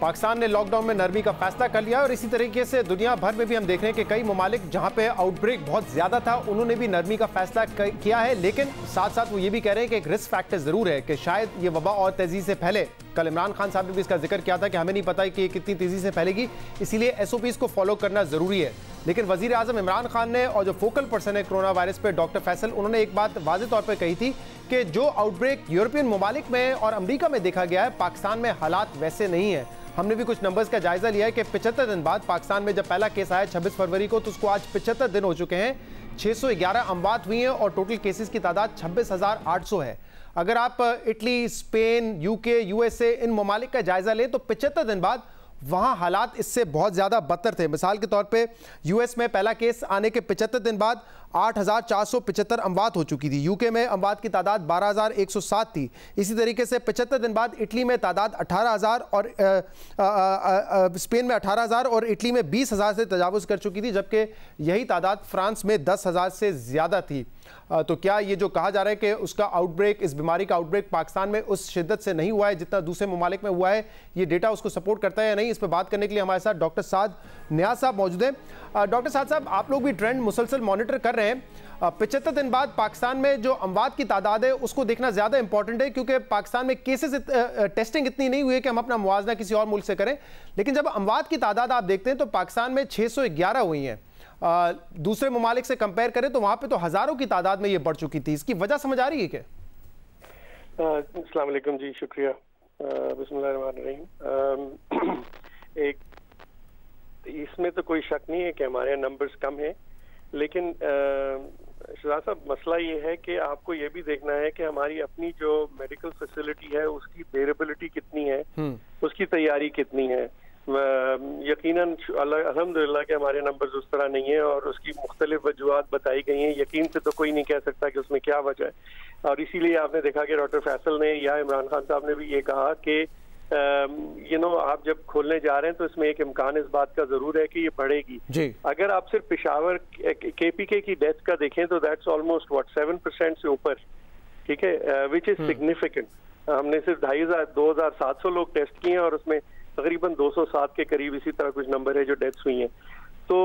पाकिस्तान ने लॉकडाउन में नरमी का फैसला कर लिया और इसी तरीके से दुनिया भर में भी हम देख रहे हैं कि कई ममालिक जहां पे आउटब्रेक बहुत ज्यादा था उन्होंने भी नरमी का फैसला किया है, लेकिन साथ साथ वो ये भी कह रहे हैं कि एक रिस्क फैक्टर जरूर है कि शायद ये वबा और तेजी से फैले। कल इमरान खान साहब ने भी इसका जिक्र किया था कि हमें नहीं पता कि ये कितनी तेजी से फैलेगी, इसीलिए SOPs को फॉलो करना जरूरी है। लेकिन वजीर आजम इमरान खान ने और जो फोकल पर्सन है कोरोना वायरस पे डॉक्टर फैसल, उन्होंने एक बात वाज़ेह तौर पर कही थी कि जो आउटब्रेक यूरोपियन ममालिक में और अमरीका में देखा गया है, पाकिस्तान में हालात वैसे नहीं है। हमने भी कुछ नंबर्स का जायजा लिया है कि 75 दिन बाद पाकिस्तान में जब पहला केस आया 26 फरवरी को, तो उसको आज 75 दिन हो चुके हैं, 611 अमवात हुई हैं और टोटल केसेस की तादाद 26,800 है। अगर आप इटली, स्पेन, UK, USA इन ममालिक का जायजा लें तो 75 दिन बाद वहाँ हालात इससे बहुत ज़्यादा बदतर थे। मिसाल के तौर पे US में पहला केस आने के 75 दिन बाद 8,475 अमवात हो चुकी थी। UK में अमवात की तादाद 12,107 थी। इसी तरीके से 75 दिन बाद इटली में तादाद 18,000 और स्पेन में 18,000 और इटली में 20,000 से तजावुज़ कर चुकी थी, जबकि यही तादाद फ्रांस में 10,000 से ज़्यादा थी। तो क्या ये जो कहा जा रहा है कि उसका आउटब्रेक, इस बीमारी का आउटब्रेक पाकिस्तान में उस शिद्दत से नहीं हुआ है जितना दूसरे ममालिक में हुआ है, ये डेटा उसको सपोर्ट करता है या नहीं, इस पर बात करने के लिए हमारे साथ डॉक्टर साद नियाज साहब मौजूद हैं। डॉक्टर साद साहब, आप लोग भी ट्रेंड मुसलसल मॉनिटर कर रहे हैं। 75 दिन बाद पाकिस्तान में जो अमवात की तादाद है उसको देखना ज़्यादा इंपॉर्टेंट है, क्योंकि पाकिस्तान में केसेस टेस्टिंग इतनी नहीं हुई है कि हम अपना मुआवजा किसी और मुल्क से करें। लेकिन जब अमवात की तादाद आप देखते हैं तो पाकिस्तान में 611 हुई हैं। दूसरे ममालिक से कंपेयर करें तो वहां पे तो हजारों की तादाद में ये बढ़ चुकी थी। इसकी वजह समझ आ रही है क्या? अस्सलाम वालेकुम जी, शुक्रिया। बिस्मिल्लाहिर्रहमानिर्रहीम। एक इसमें तो कोई शक नहीं है कि हमारे नंबर्स कम हैं, लेकिन शहजाद साहब मसला ये है कि आपको ये भी देखना है कि हमारी अपनी जो मेडिकल फैसिलिटी है उसकी बेरेबिलिटी कितनी है, उसकी तैयारी कितनी है। यकीनन अल्हम्दुलिल्लाह के हमारे नंबर्स उस तरह नहीं है और उसकी मुख्तलिफ वजूहात बताई गई हैं। यकीन से तो कोई नहीं कह सकता कि उसमें क्या वजह है, और इसीलिए आपने देखा कि डॉक्टर फैसल ने या इमरान खान साहब ने भी ये कहा कि आप जब खोलने जा रहे हैं तो इसमें एक इम्कान इस बात का जरूर है कि ये बढ़ेगी। अगर आप सिर्फ पेशावर KPK की डेथ का देखें तो दैट्स ऑलमोस्ट 7% से ऊपर, ठीक है, विच इज सिग्निफिकेंट। हमने सिर्फ 2,700 लोग टेस्ट किए हैं और उसमें तकरीबन 207 के करीब इसी तरह कुछ नंबर है जो डेथ्स हुई हैं। तो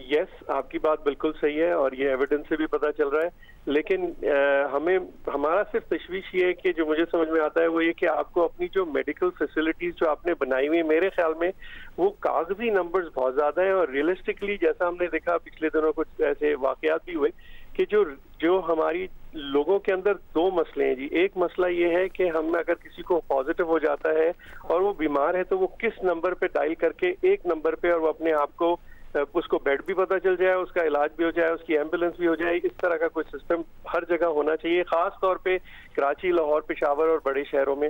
यस, आपकी बात बिल्कुल सही है और ये एविडेंस से भी पता चल रहा है, लेकिन हमारा सिर्फ तशवीश ये है कि जो मुझे समझ में आता है वो ये कि आपको अपनी जो मेडिकल फैसिलिटीज जो आपने बनाई हुई है, मेरे ख्याल में वो कागजी नंबर्स बहुत ज्यादा है और रियलिस्टिकली जैसा हमने देखा पिछले दिनों कुछ ऐसे वाकयात भी हुए कि जो हमारी लोगों के अंदर दो मसले हैं जी। एक मसला ये है कि हम अगर किसी को पॉजिटिव हो जाता है और वो बीमार है तो वो किस नंबर पे डायल करके एक नंबर पे, और वो अपने आप को उसको बेड भी पता चल जाए, उसका इलाज भी हो जाए, उसकी एम्बुलेंस भी हो जाए। इस तरह का कोई सिस्टम हर जगह होना चाहिए, खास तौर पे कराची, लाहौर, पेशावर और बड़े शहरों में।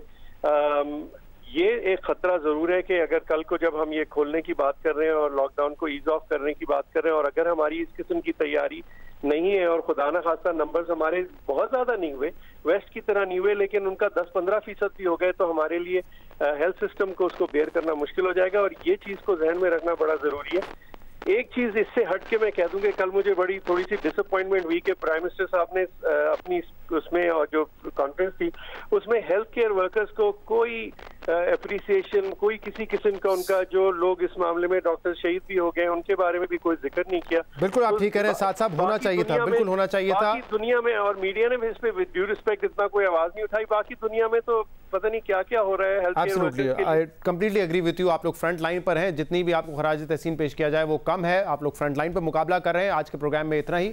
ये एक खतरा जरूर है कि अगर कल को जब हम ये खोलने की बात कर रहे हैं और लॉकडाउन को ईज ऑफ करने की बात कर रहे हैं और अगर हमारी इस किस्म की तैयारी नहीं है और खुदा ना खास्ता नंबर्स हमारे बहुत ज्यादा नहीं हुए, वेस्ट की तरह नहीं हुए, लेकिन उनका 10-15% भी हो गए तो हमारे लिए हेल्थ सिस्टम को उसको बेयर करना मुश्किल हो जाएगा और ये चीज को जहन में रखना बड़ा जरूरी है। एक चीज इससे हट के मैं कह दूं कि कल मुझे थोड़ी सी डिसअपॉइंटमेंट हुई कि प्राइम मिनिस्टर साहब ने अपनी उसमें और जो कॉन्फ्रेंस थी उसमें हेल्थ केयर वर्कर्स को कोई एप्रिसिएशन, कोई किसी किस्म का उनका, जो लोग इस मामले में डॉक्टर शहीद भी हो गए उनके बारे में भी कोई जिक्र नहीं किया। बिल्कुल आप ठीक कह रहे हैं, साथ साथ होना चाहिए था, बिल्कुल होना चाहिए था। दुनिया में और मीडिया ने भी इस पे विद ड्यू रिस्पेक्ट इतना कोई आवाज नहीं उठाई। बाकी दुनिया में तो पता नहीं क्या क्या हो रहा है हेल्थ केयर वर्कर्स के लिए। I completely agree with you. आप लोग फ्रंट लाइन पर हैं, जितनी भी आपको खराज तहसीन पेश किया जाए वो कम है। आप लोग फ्रंट लाइन पर मुकाबला कर रहे हैं। आज के प्रोग्राम में इतना ही।